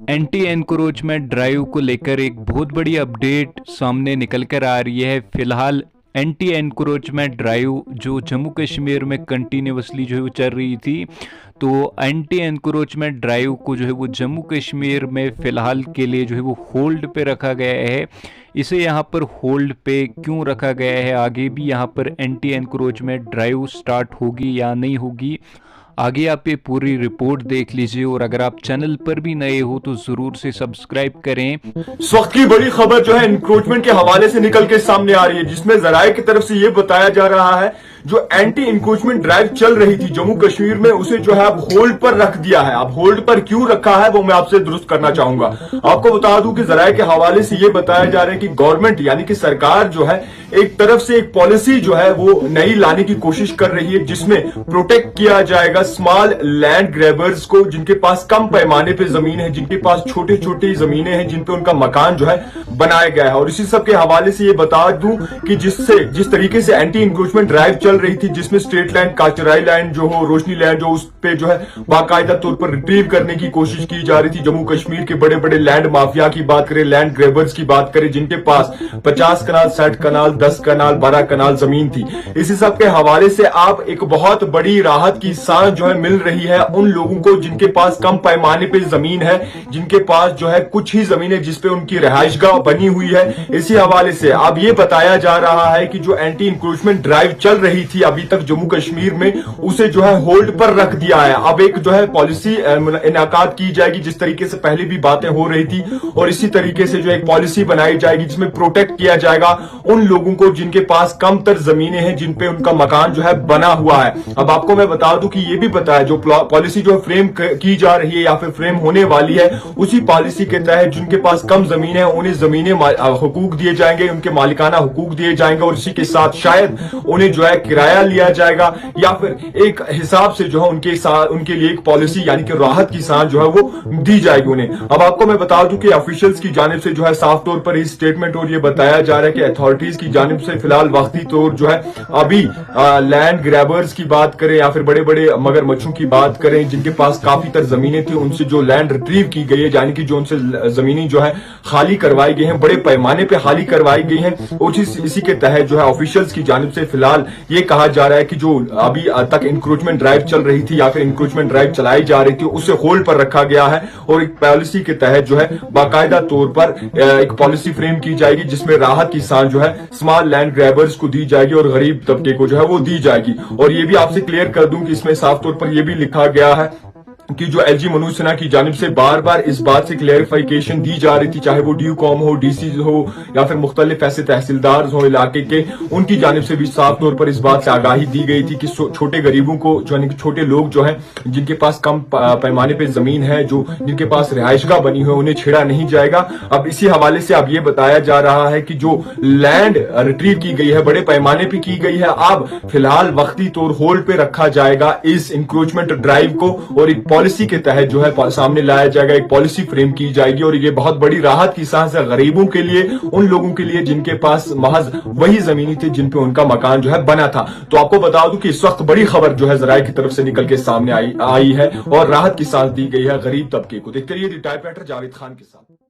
Anti encroachment drive को लेकर एक बहुत बड़ी अपडेट सामने निकल कर आ रही है। फिलहाल एंटी एनक्रोचमेंट ड्राइव जो जम्मू कश्मीर में कंटिन्यूसली जो है वो चल रही थी, तो एंटी एनक्रोचमेंट ड्राइव को जो है वो जम्मू कश्मीर में फ़िलहाल के लिए जो है वो होल्ड पे रखा गया है। इसे यहाँ पर होल्ड पे क्यों रखा गया है, आगे भी यहाँ पर एंटी एनक्रोचमेंट ड्राइव स्टार्ट होगी या नहीं होगी, आगे आप ये पूरी रिपोर्ट देख लीजिए। और अगर आप चैनल पर भी नए हो तो जरूर से सब्सक्राइब करें। इस वक्त की बड़ी खबर जो है इंक्रोचमेंट के हवाले से निकल के सामने आ रही है, जिसमें जराये की तरफ से यह बताया जा रहा है जो एंटी इंक्रोचमेंट ड्राइव चल रही थी जम्मू कश्मीर में, उसे जो है अब होल्ड पर रख दिया है। अब होल्ड पर क्यों रखा है वो मैं आपसे दुरुस्त करना चाहूंगा। आपको बता दूं कि जराये के हवाले से यह बताया जा रहा है कि गवर्नमेंट यानी कि सरकार जो है एक तरफ से एक पॉलिसी जो है वो नई लाने की कोशिश कर रही है, जिसमें प्रोटेक्ट किया जाएगा स्मॉल लैंड ग्रैबर्स को, जिनके पास कम पैमाने पे जमीन है, जिनके पास छोटी छोटी जमीनें हैं, जिन पे उनका मकान जो है बनाया गया है। और इसी सब के हवाले से ये बता दूं कि जिस तरीके से एंटी इंक्रोचमेंट ड्राइव चल रही थी, जिसमें स्टेट लैंड, काचराई लैंड जो हो, रोशनी लैंड जो, उस पे जो है बाकायदा तौर पर रिट्रीव करने की कोशिश की जा रही थी। जम्मू कश्मीर के बड़े बड़े लैंड माफिया की बात करें, लैंड ग्रैबर्स की बात करें, जिनके पास 50 कनाल, 60 कनाल, 10 कनाल, 12 कनाल जमीन थी। इसी सब के हवाले से आप एक बहुत बड़ी राहत की सांस जो है मिल रही है उन लोगों को जिनके पास कम पैमाने पे जमीन है, जिनके पास जो है कुछ ही जमीन है जिसपे उनकी रिहाइशगाह बनी हुई है। इसी हवाले से अब ये बताया जा रहा है कि जो एंटी इंक्रोचमेंट ड्राइव चल रही थी अभी तक जम्मू कश्मीर में, उसे जो है होल्ड पर रख दिया है। अब एक जो है पॉलिसी इनाकाद की जाएगी, जिस तरीके से पहले भी बातें हो रही थी, और इसी तरीके से जो एक पॉलिसी बनाई जाएगी जिसमें प्रोटेक्ट किया जाएगा उन लोगों को जिनके पास कम तर जमीनें हैं, जिन पे उनका मकान जो है बना हुआ है। अब आपको मैं बता दूं कि ये भी पता है जो पॉलिसी जो फ्रेम की जा रही है या फिर फ्रेम होने वाली है, उसी पॉलिसी के तहत जिनके पास कम जमीन है उन्हें जमीनें हुकूक दिए जाएंगे, उनके मालिकाना हुकूक दिए जाएंगे, और इसी के साथ शायद उन्हें जो है किराया लिया जाएगा या फिर एक हिसाब से जो है उनके लिए एक पॉलिसी यानी कि राहत की सांस जो है वो दी जाएगी उन्हें। अब आपको मैं बता दूं कि ऑफिशियल्स की जानिब से जो है साफ तौर पर इस स्टेटमेंट और ये बताया जा रहा है कि अथॉरिटीज की जानिब से फिलहाल वक्ती तौर जो है अभी लैंड ग्रैबर्स की बात करें या फिर बड़े बड़े मगरमच्छों की बात करें, जिनके पास काफी तर जमीनें थी, उनसे जो लैंड रिट्रीव की गई है, यानी कि जो उनसे जमीनें जो है खाली करवाई गई हैं, बड़े पैमाने पे खाली करवाई गई हैं, और इसी के तहत जो है ऑफिशियल्स की जानिब से फिलहाल ये कहा जा रहा है कि जो अभी तक इंक्रोचमेंट ड्राइव चल रही थी या फिर इंक्रोचमेंट ड्राइव चलाई जा रही थी, उसे होल्ड पर रखा गया है, और एक पॉलिसी के तहत जो है बाकायदा तौर पर एक पॉलिसी फ्रेम की जाएगी जिसमें राहत की सांस जो है स्मॉल लैंड ग्रैबर्स को दी जाएगी और गरीब तबके को जो है वो दी जाएगी। और ये भी आपसे क्लियर कर दूं कि इसमें साफ तौर पर यह भी लिखा गया है कि जो एलजी मनोज सिन्हा की जानिब से बार बार इस बात से क्लेरिफिकेशन दी जा रही थी, चाहे वो ड्यूकॉम हो, डीसी हो या फिर मुख्तलिफ ऐसे तहसीलदार हो इलाके के, उनकी जानिब से भी साफ तौर पर इस बात से आगाही दी गई थी कि छोटे गरीबों को जो यानी कि छोटे लोग जो है जिनके पास कम पैमाने पे जमीन है, जो जिनके पास रिहाइशगाह बनी हुई है, उन्हें छेड़ा नहीं जाएगा। अब इसी हवाले से अब ये बताया जा रहा है कि जो लैंड रिट्रीव की गई है बड़े पैमाने पर की गई है, अब फिलहाल वक्ती तौर होल्ड पे रखा जाएगा इस इंक्रोचमेंट ड्राइव को, और एक पॉलिसी के तहत जो है सामने लाया जाएगा, एक पॉलिसी फ्रेम की जाएगी। और ये बहुत बड़ी राहत की सांस है गरीबों के लिए, उन लोगों के लिए जिनके पास महज वही जमीनी थी जिन पे उनका मकान जो है बना था। तो आपको बता दूं कि इस वक्त बड़ी खबर जो है जराये की तरफ से निकल के सामने आई है और राहत की सांस दी गई है गरीब तबके को। देखते रहिए the type writer Javed Khan के साथ।